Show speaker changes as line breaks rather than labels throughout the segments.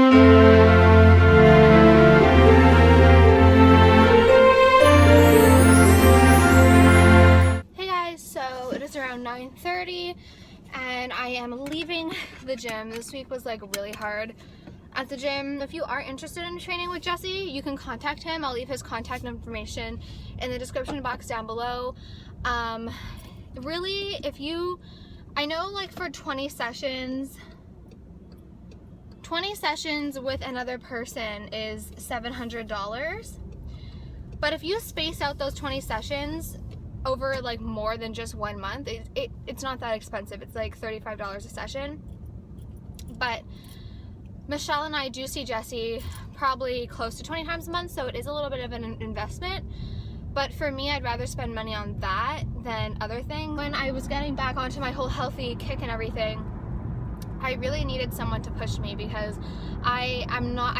Hey guys, so it is around 9:30 and I am leaving the gym. This week was like really hard at the gym. If you are interested in training with Jesse, you can contact him. I'll leave his contact information in the description box down below. Really, I know like for 20 sessions with another person is $700, but if you space out those 20 sessions over like more than just 1 month, it's not that expensive. It's like $35 a session. But Michelle and I do see Jesse probably close to 20 times a month, so it is a little bit of an investment. But for me, I'd rather spend money on that than other things. When I was getting back onto my whole healthy kick and everything, I really needed someone to push me, because I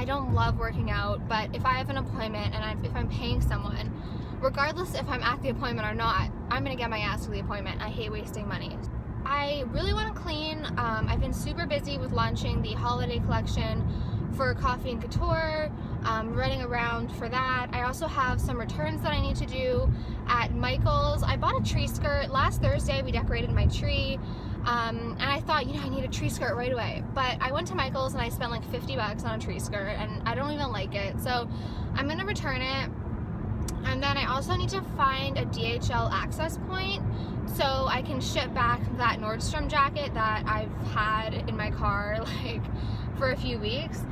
don't love working out, but if I have an appointment and if I'm paying someone, regardless if I'm at the appointment or not, I'm gonna get my ass to the appointment. I hate wasting money. I really want to clean. I've been super busy with launching the holiday collection for Coffee and Couture, running around for that. I also have some returns that I need to do at Michael's. I bought a tree skirt. Last Thursday we decorated my tree, and I thought, you know, I need a tree skirt right away. But I went to Michael's and I spent like 50 bucks on a tree skirt and I don't even like it. So I'm going to return it. And then I also need to find a DHL access point so I can ship back that Nordstrom jacket that I've had in my car like for a few weeks.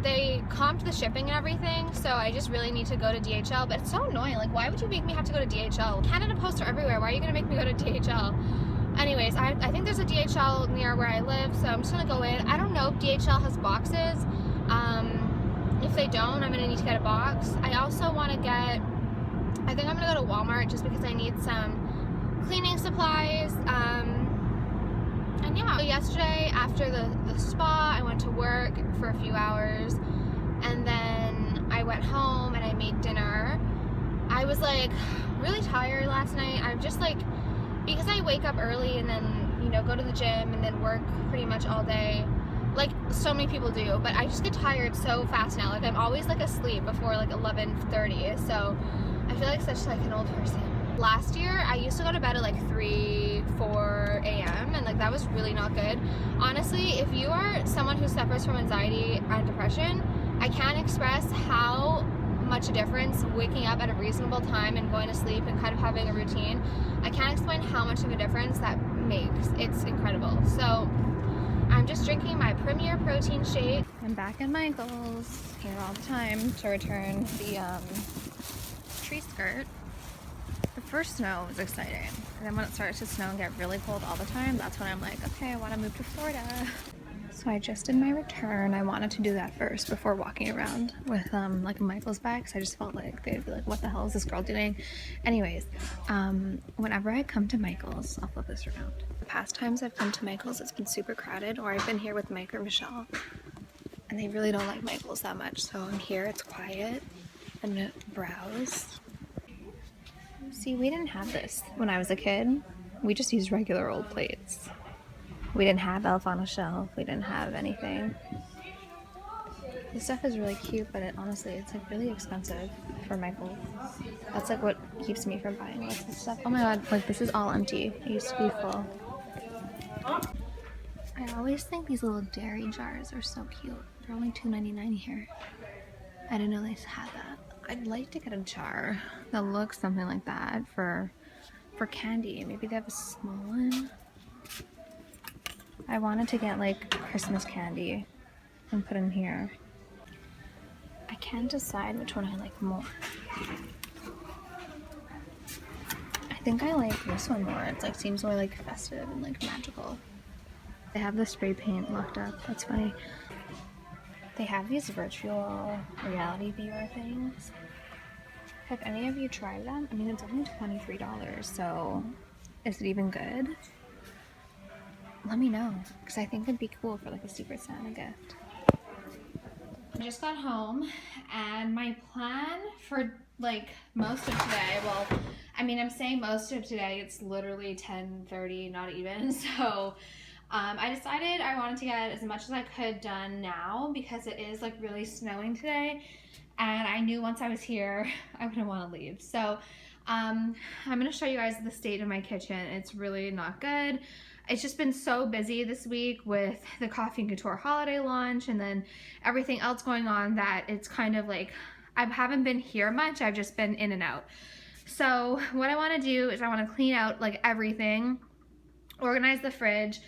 They comped the shipping and everything, so I just really need to go to DHL, but it's so annoying. Like, why would you make me have to go to DHL? Canada Post are everywhere. Why are you gonna make me go to DHL? Anyways, I think there's a DHL near where I live, so I'm just gonna go in. I don't know if DHL has boxes. If they don't, I'm gonna need to get a box. I also want to I think I'm gonna go to Walmart just because I need some cleaning supplies. And yeah, so yesterday after the spa, I went to work for a few hours, and then I went home and I made dinner. I was like really tired last night. I'm just like, because I wake up early and then, you know, go to the gym and then work pretty much all day, like so many people do, but I just get tired so fast now. Like I'm always like asleep before like 11:30, so I feel like such like an old person. Last year I used to go to bed at like 3-4 a.m. and like that was really not good. Honestly, if you are someone who suffers from anxiety and depression, I can't express how much a difference waking up at a reasonable time and going to sleep and kind of having a routine. I can't explain how much of a difference that makes. It's incredible. So I'm just drinking my Premier protein shake. I'm back at Michael's here all the time to return the tree skirt. The first snow was exciting, and then when it starts to snow and get really cold all the time, that's when I'm like, okay, I want to move to Florida. So I just did my return. I wanted to do that first before walking around with like Michael's bags. I just felt like they'd be like, what the hell is this girl doing? Anyways, whenever I come to Michael's, I'll flip this around. The past times I've come to Michael's, it's been super crowded, or I've been here with Mike or Michelle, and they really don't like Michael's that much. So I'm here, it's quiet, and browse. See, we didn't have this when I was a kid. We just used regular old plates. We didn't have Elf on a Shelf. We didn't have anything. This stuff is really cute, but honestly, it's like really expensive for Michael. That's like what keeps me from buying lots of stuff. Oh my god, like this is all empty. It used to be full. I always think these little dairy jars are so cute. They're only $2.99 here. I didn't know they had that. I'd like to get a jar that looks something like that for candy. Maybe they have a small one. I wanted to get like Christmas candy and put in here. I can't decide which one I like more. I think I like this one more. It's like seems more like festive and like magical. They have the spray paint locked up. That's funny. They have these virtual reality viewer things. Have any of you tried them? I mean, it's only $23, so is it even good? Let me know, because I think it'd be cool for like a Secret Santa gift. I just got home, and my plan for like most of today, well, I mean, I'm saying most of today, it's literally 10:30, not even, so I decided I wanted to get as much as I could done now because it is like really snowing today, and I knew once I was here I wouldn't want to leave. So I'm going to show you guys the state of my kitchen. It's really not good. It's just been so busy this week with the Coffee and Couture holiday launch and then everything else going on that it's kind of like I haven't been here much. I've just been in and out. So what I want to do is I want to clean out like everything, organize the fridge,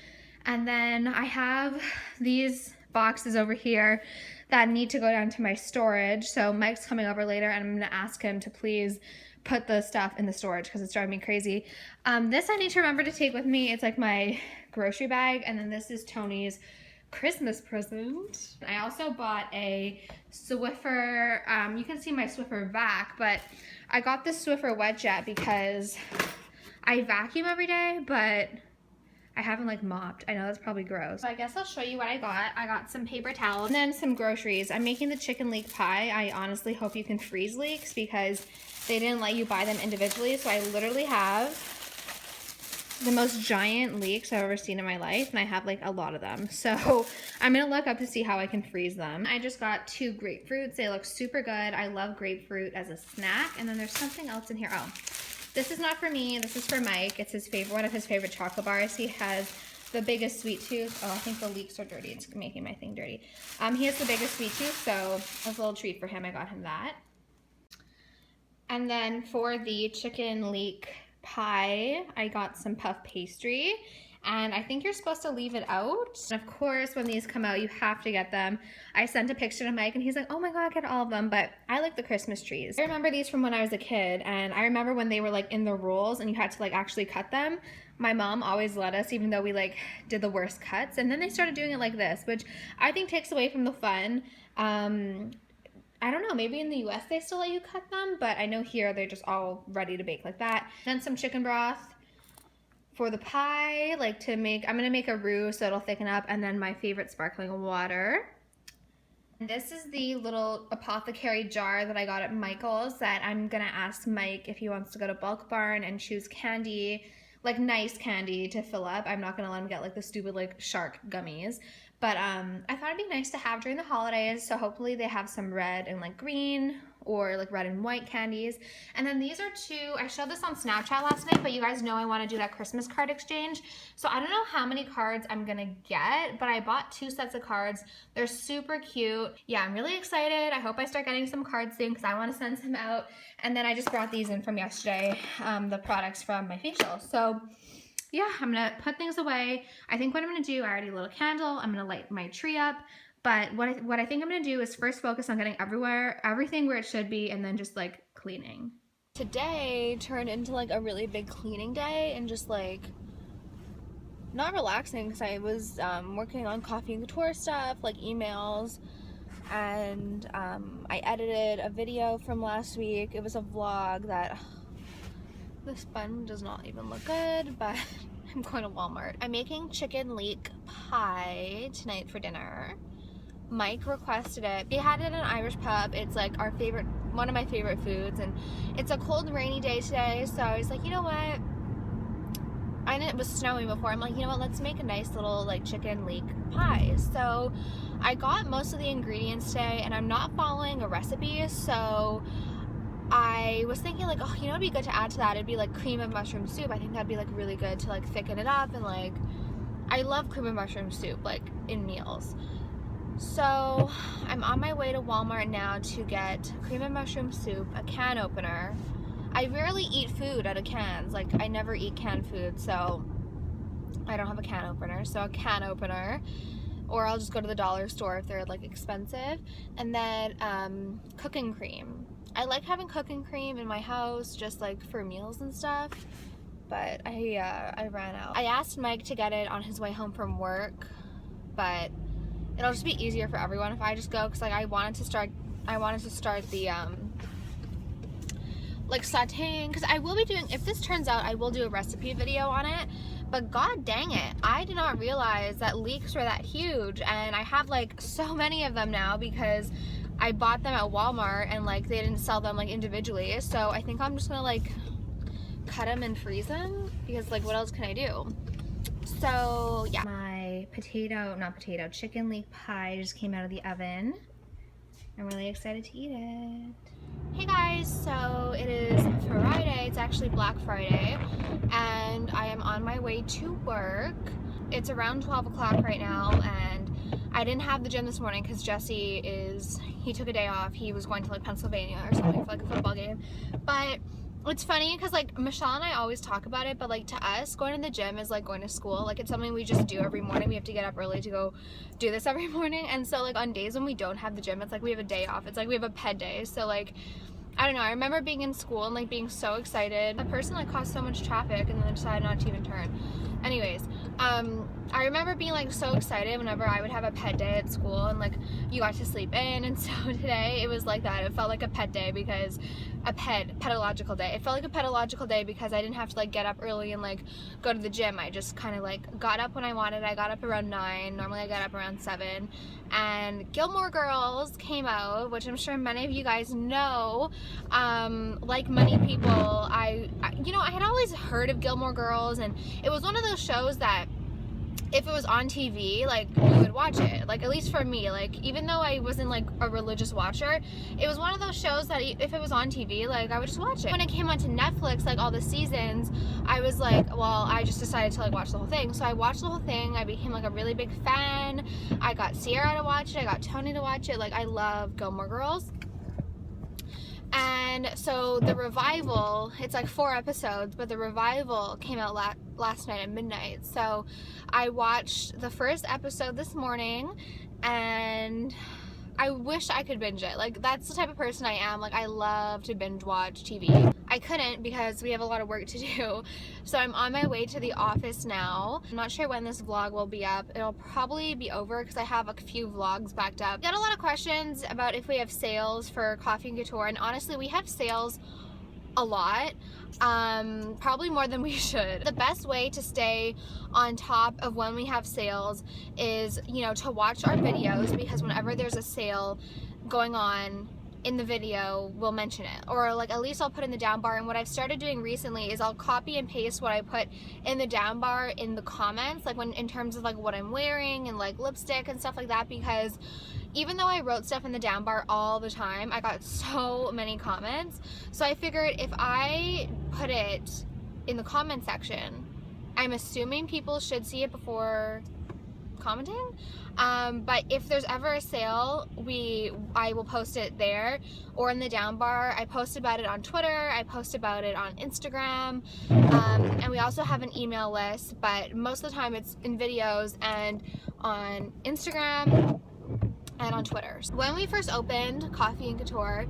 and then I have these boxes over here that need to go down to my storage. So Mike's coming over later and I'm going to ask him to please put the stuff in the storage because it's driving me crazy. This I need to remember to take with me. It's like my grocery bag, and then this is Tony's Christmas present. I also bought a Swiffer, you can see my Swiffer vac, but I got this Swiffer wet jet because I vacuum every day, but I haven't like mopped. I know that's probably gross. So I guess I'll show you what I got. I got some paper towels and then some groceries. I'm making the chicken leek pie. I honestly hope you can freeze leeks because they didn't let you buy them individually. So I literally have the most giant leeks I've ever seen in my life, and I have like a lot of them. So I'm gonna look up to see how I can freeze them. I just got 2 grapefruits. They look super good. I love grapefruit as a snack. And then there's something else in here. Oh, this is not for me. This is for Mike. It's his favorite, one of his favorite chocolate bars. He has the biggest sweet tooth. Oh, I think the leeks are dirty. It's making my thing dirty. He has the biggest sweet tooth, so as a little treat for him, I got him that. And then for the chicken leek pie, I got some puff pastry, and I think you're supposed to leave it out. And of course, when these come out, you have to get them. I sent a picture to Mike and he's like, oh my God, get all of them, but I like the Christmas trees. I remember these from when I was a kid, and I remember when they were like in the rolls and you had to like actually cut them. My mom always let us, even though we like did the worst cuts, and then they started doing it like this, which I think takes away from the fun. I don't know, maybe in the US they still let you cut them, but I know here they're just all ready to bake like that. Then some chicken broth for the pie, like to make, I'm gonna make a roux so it'll thicken up, and then my favorite sparkling water. And this is the little apothecary jar that I got at Michael's that I'm gonna ask Mike if he wants to go to Bulk Barn and choose candy, like nice candy to fill up. I'm not gonna let him get like the stupid like shark gummies. But I thought it'd be nice to have during the holidays, so hopefully they have some red and like green or like red and white candies. And then these are 2, I showed this on Snapchat last night, but you guys know I want to do that Christmas card exchange. So I don't know how many cards I'm gonna get, but I bought 2 sets of cards. They're super cute. Yeah, I'm really excited. I hope I start getting some cards soon because I want to send some out. And then I just brought these in from yesterday, the products from my facial. So yeah, I'm gonna put things away. I think what I'm gonna do, I already lit a candle. I'm gonna light my tree up. But what I think I'm gonna do is first focus on getting everything where it should be, and then just like cleaning. Today turned into like a really big cleaning day and just like not relaxing because I was working on Coffee and Couture stuff, like emails, and I edited a video from last week. It was a vlog that this bun does not even look good, but I'm going to Walmart. I'm making chicken leek pie tonight for dinner. Mike requested it. They had it at an Irish pub. It's like our favorite, one of my favorite foods, and it's a cold and rainy day today, so I was like, you know what? I know it was snowing before. I'm like, you know what? Let's make a nice little like chicken leek pie. So I got most of the ingredients today, and I'm not following a recipe, so I was thinking like, oh, you know, it'd be good to add to that. It'd be like cream of mushroom soup. I think that'd be like really good to like thicken it up, and like I love cream of mushroom soup like in meals. So I'm on my way to Walmart now to get cream of mushroom soup, a can opener. I rarely eat food out of cans. Like I never eat canned food, so I don't have a can opener. So a can opener, or I'll just go to the dollar store if they're like expensive. And then cooking cream. I like having cooking cream in my house just like for meals and stuff, but I ran out. I asked Mike to get it on his way home from work, but it'll just be easier for everyone if I just go, because like I wanted to start the like sauteing, because I will be doing, if this turns out, I will do a recipe video on it. But god dang it, I did not realize that leeks were that huge, and I have like so many of them now because I bought them at Walmart and like they didn't sell them like individually. So I think I'm just gonna like cut them and freeze them, because like what else can I do? So yeah. My chicken leek pie just came out of the oven. I'm really excited to eat it. Hey guys, so it is Friday. It's actually Black Friday, and I am on my way to work. It's around 12 o'clock right now, and I didn't have the gym this morning because he took a day off. He was going to like Pennsylvania or something for like a football game. But it's funny because like Michelle and I always talk about it, but like to us, going to the gym is like going to school. Like it's something we just do every morning. We have to get up early to go do this every morning. And so like on days when we don't have the gym, it's like we have a day off. It's like we have a ped day. So like, I don't know, I remember being in school and like being so excited. The person like caused so much traffic and then decided not to even turn. Anyways, I remember being like so excited whenever I would have a ped day at school and like you got to sleep in, and so today it was like that. It felt like a ped day because pedological day. It felt like a pedological day because I didn't have to like get up early and like go to the gym. I just kind of like got up when I wanted. I got up around 9. Normally I got up around 7. And Gilmore Girls came out, which I'm sure many of you guys know. Like many people, I had always heard of Gilmore Girls, and it was one of those shows that if it was on TV, like, you would watch it. Like, at least for me, like, even though I wasn't, like, a religious watcher, it was one of those shows that if it was on TV, like, I would just watch it. When it came onto Netflix, like, all the seasons, I was like, well, I just decided to, like, watch the whole thing. So I watched the whole thing. I became, like, a really big fan. I got Sierra to watch it. I got Tony to watch it. Like, I love Gilmore Girls. And so the revival, it's like 4 episodes, but the revival came out last night at midnight. So I watched the first episode this morning, and I wish I could binge it. Like, that's the type of person I am. Like, I love to binge watch TV. I couldn't because we have a lot of work to do. So I'm on my way to the office now. I'm not sure when this vlog will be up. It'll probably be over because I have a few vlogs backed up. Got a lot of questions about if we have sales for Coffee and Couture, and honestly, we have sales a lot. Probably more than we should. The best way to stay on top of when we have sales is, to watch our videos, because whenever there's a sale going on in the video, we'll mention it, or like at least I'll put in the down bar. And what I've started doing recently is I'll copy and paste what I put in the down bar in the comments, like in terms of like what I'm wearing and like lipstick and stuff like that, because even though I wrote stuff in the down bar all the time, I got so many comments. So I figured if I put it in the comment section, I'm assuming people should see it before commenting. But if there's ever a sale, I will post it there or in the down bar. I post about it on Twitter, I post about it on Instagram, and we also have an email list, but most of the time it's in videos and on Instagram and on Twitter. When we first opened Coffee and Couture,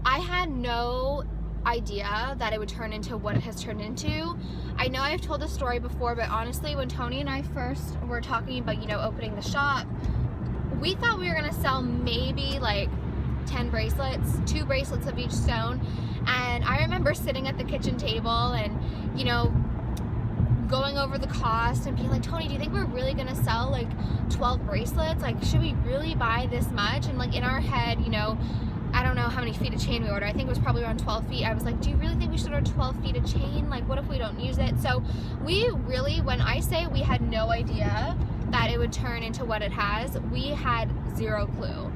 I had no idea that it would turn into what it has turned into. I know I've told this story before, but honestly, when Tony and I first were talking about, opening the shop, we thought we were gonna sell maybe like 10 bracelets, 2 bracelets of each stone. And I remember sitting at the kitchen table and, going over the cost and being like, Tony, do you think we're really gonna sell like 12 bracelets? Like, should we really buy this much? And like in our head, I don't know how many feet of chain we ordered. I think it was probably around 12 feet. I was like, do you really think we should order 12 feet of chain? Like, what if we don't use it? So we really, when I say we had no idea that it would turn into what it has, we had zero clue.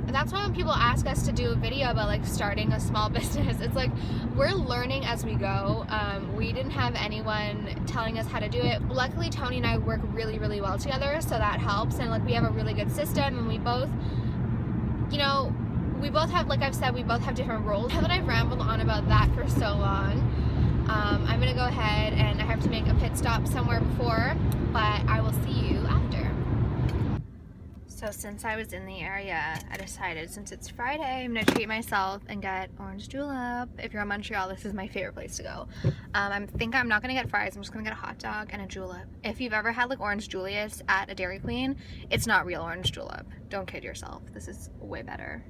That's why when people ask us to do a video about like starting a small business, it's like we're learning as we go. We didn't have anyone telling us how to do it. Luckily, Tony and I work really, really well together, so that helps. And like we have a really good system, and we both have, like I've said, we both have different roles. Now that I've rambled on about that for so long, I'm gonna go ahead, and I have to make a pit stop somewhere before, but I will see you after. So since I was in the area, I decided, since it's Friday, I'm gonna treat myself and get orange julep. If you're in Montreal, this is my favorite place to go. I think I'm not gonna get fries, I'm just gonna get a hot dog and a julep. If you've ever had like orange Julius at a Dairy Queen, it's not real orange julep. Don't kid yourself, this is way better.